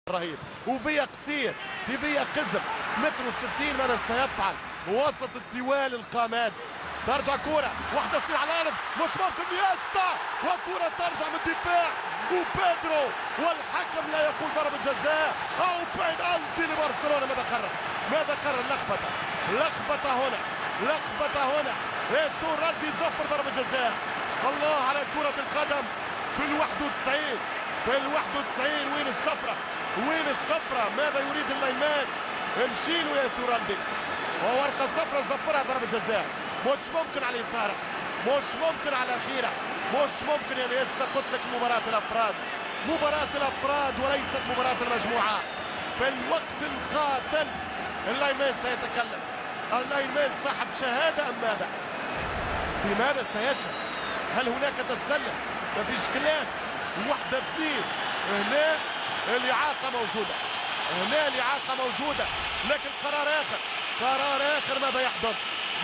رهيب وفيا قصير دي فيا قزم متر و60. ماذا سيفعل وسط الطوال القامات؟ ترجع كرة واحدة تصير على الأرض مش ممكن يستا وكرة ترجع من الدفاع وبيدرو والحكم لا يقول ضربة جزاء أو بينالتي لبرشلونة. ماذا قرر لخبطة هنا تورالدي يصفر ضربة جزاء. الله على كرة القدم في ال 91 وين الصفرة ماذا يريد اللايمان؟ امشي له يا تورالدي وورقة صفرة زفرها ضربة جزاء. مش ممكن على الإثارة، مش ممكن على الأخيرة، مش ممكن يا نيستا. قلت لك مباراة الأفراد وليست مباراة المجموعة. في الوقت القاتل اللايمان سيتكلم، اللايمان صاحب شهادة أم ماذا؟ بماذا سيشهد؟ هل هناك تسلل؟ ما فيش كلام. 1-2 هنا الإعاقة موجودة، لكن قرار آخر.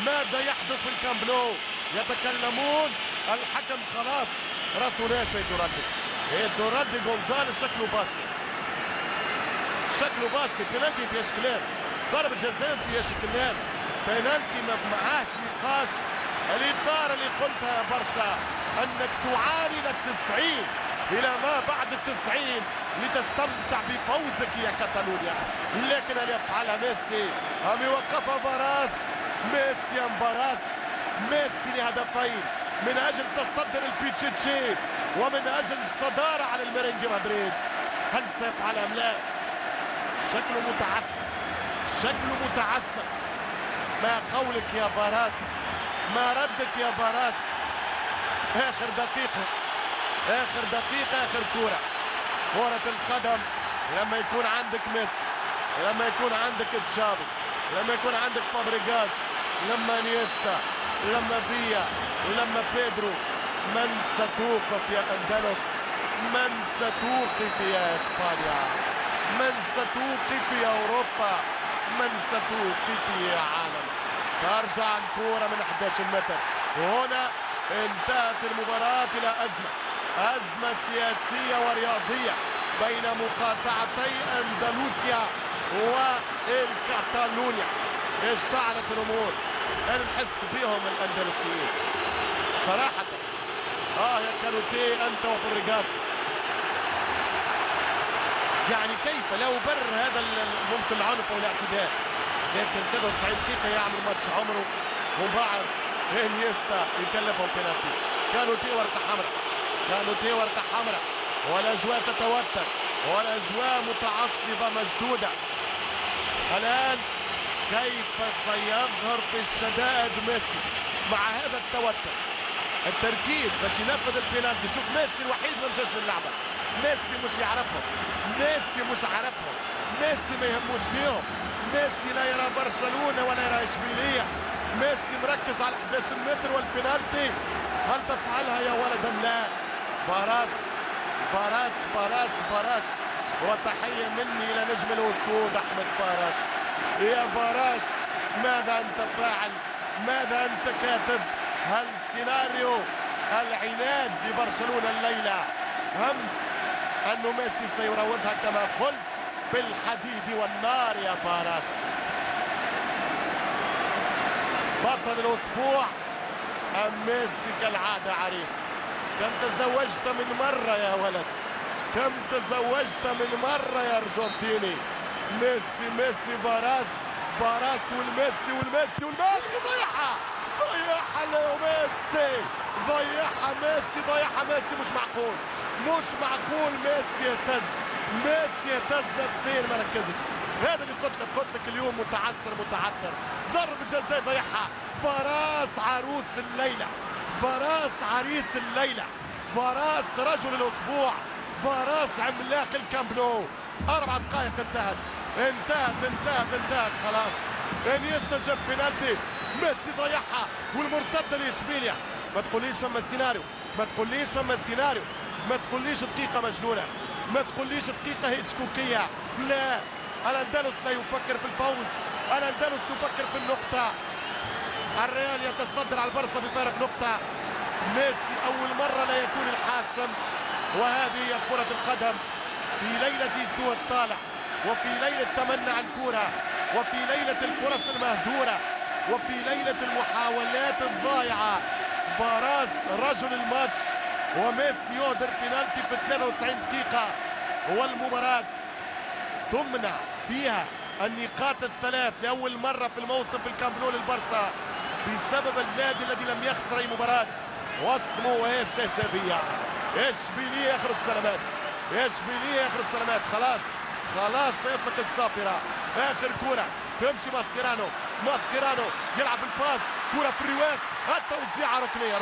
ماذا يحدث في الكامب نو؟ يتكلمون الحكم خلاص راسه ناشف. تورالدي جونزاليز شكله باسكت بينالتي فيها كلام، ضربة جزاء فيها كلام، بينالتي ما معاش نقاش. الإثارة اللي قلتها يا برسا أنك تعاني لل90 إلى ما بعد ال90 لتستمتع بفوزك يا كاتالونيا، لكن هل يفعلها ميسي أم يوقفها باراس؟ ميسي لهدفين من أجل تصدر البيتشيتشي ومن أجل الصدارة على الميرينجي مدريد. هل سيفعل أم لا؟ شكله متعثر. ما قولك يا باراس؟ ما ردك يا باراس؟ آخر دقيقة آخر كرة القدم لما يكون عندك ميسي، لما يكون عندك تشافي، لما يكون عندك فابريغاس، لما نيستا، لما فيا، لما بيدرو. من ستوقف يا أندلس؟ من ستوقف يا إسبانيا؟ من ستوقف يا أوروبا؟ من ستوقف يا عالم؟ ترجع الكرة من 11 متر. هنا انتهت المباراة إلى أزمة سياسية ورياضية بين مقاطعتي أندلسيا والكاتالونيا. اشتعلت الأمور، أنا نحس بهم الأندلسيين صراحة. يا كانوتي أنت وفابريغاس، يعني كيف لا أبرر هذا ممكن العنف أو الاعتداء، لكن 93 دقيقة يعمل ماتش عمره وبعد انيستا يكلفهم بينالتي. كانوتي ورقة حمراء والأجواء تتوتر والأجواء متعصبة مشدودة. الآن كيف سيظهر في الشدائد ميسي مع هذا التوتر؟ التركيز باش ينفذ البينالتي. شوف ميسي الوحيد ما مشاش للعبة، ميسي مش عارفهم، ميسي ما يهموش فيهم. ميسي لا يرى برشلونة ولا يرى اشبيلية، ميسي مركز على 11 متر والبينالتي. هل تفعلها يا ولد ام لا؟ فاراس وتحية مني إلى نجم الأسود أحمد فاراس. يا فاراس ماذا أنت فاعل؟ ماذا أنت كاتب؟ هل سيناريو العناد لبرشلونة الليلة هم أنه ميسي سيراودها كما قلت بالحديد والنار يا فاراس؟ بطل الأسبوع أم ميسي كالعادة عريس؟ كم تزوجت من مرة يا ولد؟ كم تزوجت من مرة يا أرجنتيني؟ ميسي فاراس والميسي ضيعها ليو ميسي، ضيعها ميسي. مش معقول ميسي يهتز نفسيا ما ركزش. هذا اللي قلت لك اليوم متعثر. ضرب جزاء ضيعها. فاراس عريس الليلة، فاراس رجل الأسبوع، فاراس عملاق الكامب نو. 4 دقائق انتهت خلاص. انيستا جاب بينالتي، ميسي ضيعها والمرتدة لإشبيليا. ما تقوليش فما سيناريو، ما تقوليش دقيقة مجنونة، ما تقوليش دقيقة هيتشكوكية. لا، الأندلس لا يفكر في الفوز، الأندلس يفكر في النقطة. الريال يتصدر على البرصة بفارق نقطة. ميسي أول مرة لا يكون الحاسم، وهذه هي كرة القدم. في ليلة سوء الطالع، وفي ليلة تمنع الكرة، وفي ليلة الفرص المهدورة، وفي ليلة المحاولات الضائعة، باراس رجل الماتش وميسي يهدر بينالتي في 93 دقيقة، والمباراة تمنع فيها النقاط الثلاث لأول مرة في الموسم في الكامب نو للبرسا بسبب النادي الذي لم يخسر أي مباراة واسمه سيفيا. اشبيلية آخر السلامات، اشبيلية آخر السلامات. خلاص سيطلق الصافرة. آخر كرة تمشي ماسكيرانو يلعب الباس، كرة في الرواق، التوزيعة ركنية.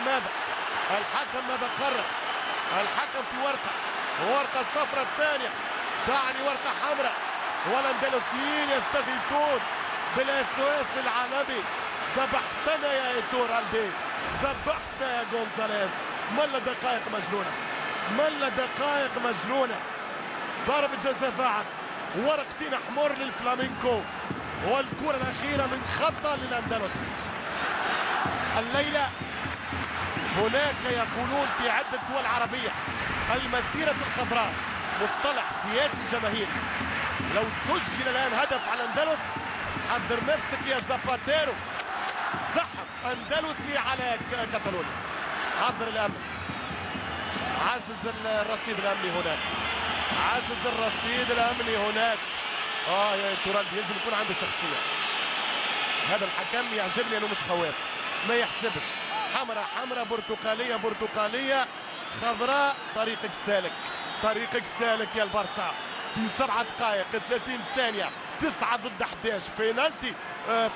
ماذا الحكم ماذا قرر؟ الحكم في ورقة صفراء الثانية تعني ورقة حمراء، والاندلسيين يستغيثون بالاس العالمي. ذبحتنا يا ايتور الدي، ذبحتنا يا جونزاليز. ملا دقائق مجنونة. ضربة جزاء ضاعت، ورقتين احمر للفلامينكو، والكرة الأخيرة من خطأ للأندلس. الليلة هناك يقولون في عدة دول عربية المسيرة الخضراء مصطلح سياسي جماهيري. لو سجل الآن هدف على الأندلس حضر نفسك يا زاباتيرو، سحب أندلسي على كاتالونيا. حضر الأمن، عزز الرصيد الأمني هناك، يا تورال يجب يكون عنده شخصية. هذا الحكم يعجبني انه مش خواف، ما يحسبش حمراء برتقالية خضراء. طريقك سالك يا البرسا في 7 دقائق 30 ثانية، 9 ضد 11. بينالتي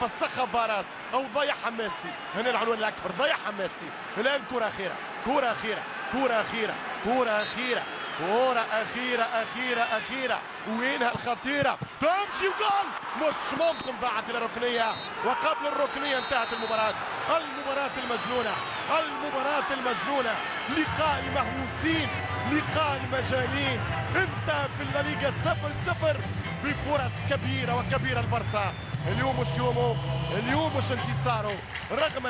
فسخها باراس او ضيعها ميسي. هنا العنوان الاكبر، ضيعها ميسي. الان كرة أخيرة وينها الخطيرة، تمشي وجول، مش ممكن، ضاعت إلى ركنية، وقبل الركنية انتهت المباراة المجنونة. لقاء مهووسين، لقاء مجانين، انتهى في الليغا 0-0 بفرص كبيرة البرسا. اليوم مش يومه، اليوم مش انتصاره، رغم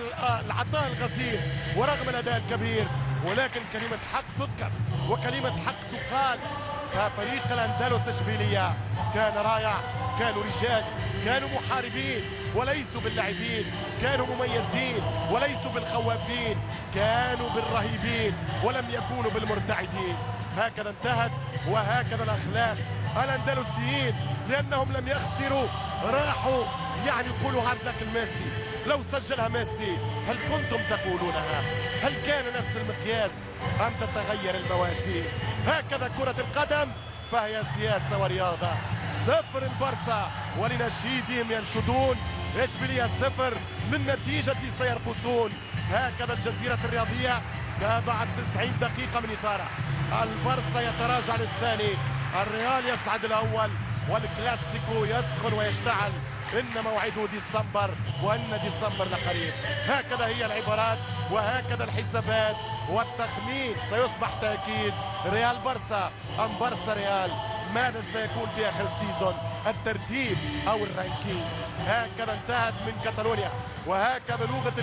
العطاء الغزير ورغم الأداء الكبير، ولكن كلمة حق تذكر وكلمة حق تقال. ففريق الأندلس إشبيلية كان رائع، كانوا رجال، كانوا محاربين وليسوا باللاعبين، كانوا مميزين وليسوا بالخوافين، كانوا بالرهيبين ولم يكونوا بالمرتعدين. هكذا انتهت وهكذا الأخلاق. الأندلسيين لأنهم لم يخسروا راحوا يقولوا هارد لك الميسي، لو سجلها ميسي هل كنتم تقولونها؟ هل كان نفس المقياس أم تتغير الموازين؟ هكذا كرة القدم، فهي سياسة ورياضة. 0 البرسا، ولنشيدهم ينشدون إشبيلية 0، للنتيجة سيرقصون. هكذا الجزيرة الرياضية بعد 90 دقيقة من إثارة. البرسا يتراجع للثاني، الريال يصعد الأول، والكلاسيكو يسخن ويشتعل. إن موعده ديسمبر، وإن ديسمبر لقريب. هكذا هي العبارات وهكذا الحسابات، والتخمين سيصبح تأكيد. ريال برسا أم برسا ريال؟ ماذا سيكون في آخر السيزون؟ الترتيب أو الرانكينج؟ هكذا انتهت من كاتالونيا، وهكذا لغة